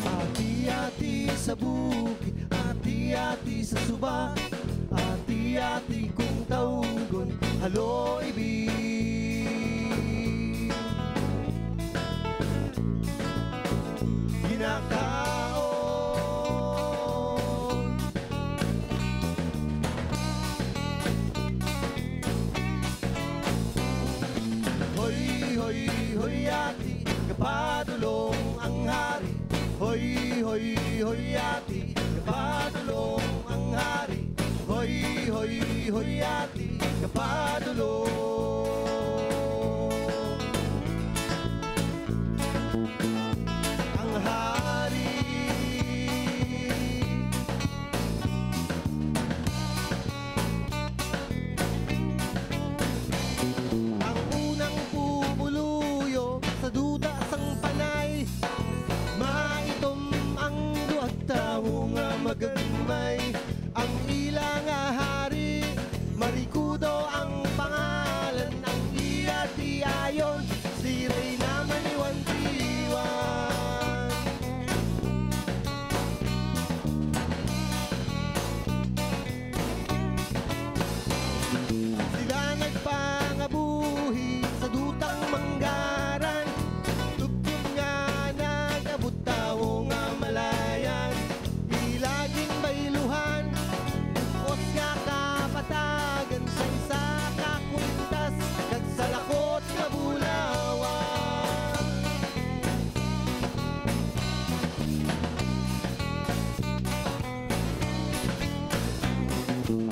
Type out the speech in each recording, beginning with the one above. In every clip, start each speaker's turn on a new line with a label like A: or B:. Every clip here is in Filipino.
A: Ati-ati sa bukid, ati-ati sa suba, ati-ati kung tawgon, halo ibig. Ginakaon hoy, hoy, hoy ati, kapadulong ang hari. Hoy, hoy, hoy ati, kapadulong ang hari. Hoy, hoy, hoy ati, kapadulong ang hari. Ang unang pumuluyo sa duda sang panay, maitom ang duat tao nga magagmay. Ang ilang hari, Marikudo ang pangalan. Ang iya di ayon, si Reyna Maniwan-tiwan. Sila nagpangabuhi sa dutang manggaran, tugtog nga nagabot tao nga malayan. Ilaging bailuhan, os nga kapatagan, sa isa kakuntas, kagsalakot nga bulawan.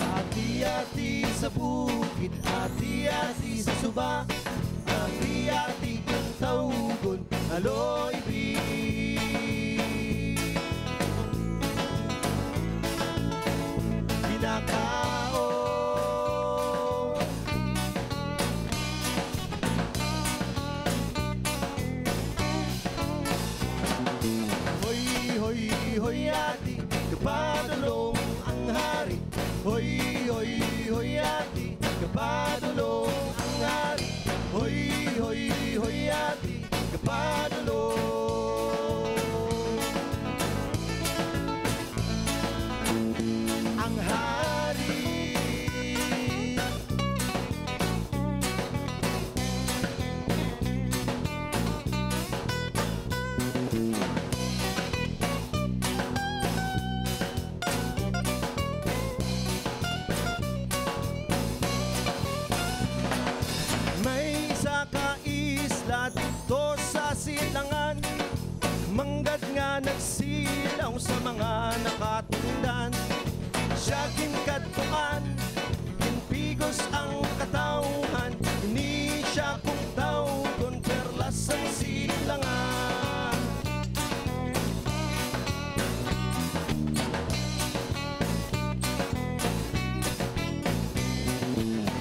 A: Ati-ati sa bukid, ati-ati sa suba, ati-ati kung tawgon, halo ibig. Ginakaon hoy, hoy, hoy ati, kapadulong ang hari. Hoy, hoy, hoy ati, kapadulong ang hari. Hoy, hoy, hoy ati, kapadulong ang hari. May isa ka isla dito sa silangan, manggad nga nagsilaw sa mga nakatundan. Siya ginkaduan, ginpigos ang katauhan, ni siya kung tawgon, perlas ang silangan.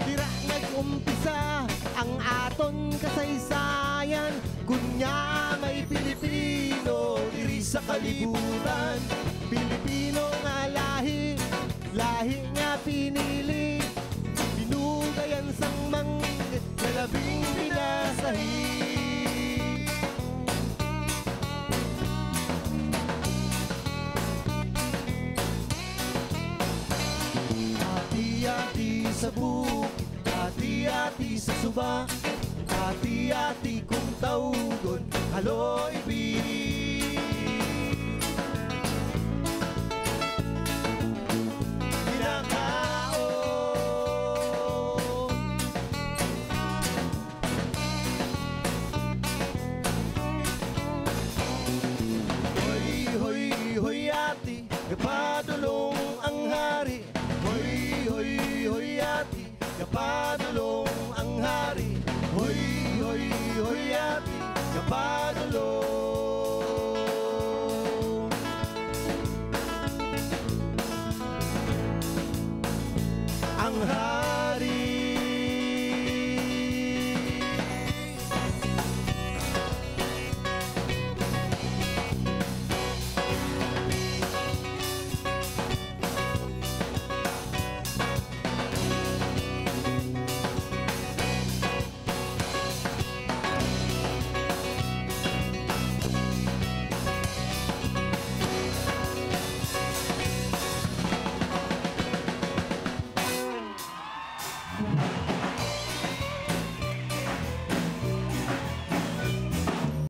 A: Tira nag-umpisa ang aton kasaysayan, kunya may Pilipino diri sa kalibutan. Pilipino nga lahi, lahi nga pinili, pinugayan sang manggit na labing pinasahi. Ati-ati sa bukid, ati-ati sa suba, ati-ati kung tawgon, halo ibig. Ginakaon kapadulong ang hari. Hoy, hoy, hoy, ati, kapadulong ang hari. Hoy, hoy, hoy, ati, kapadulong. Ang hari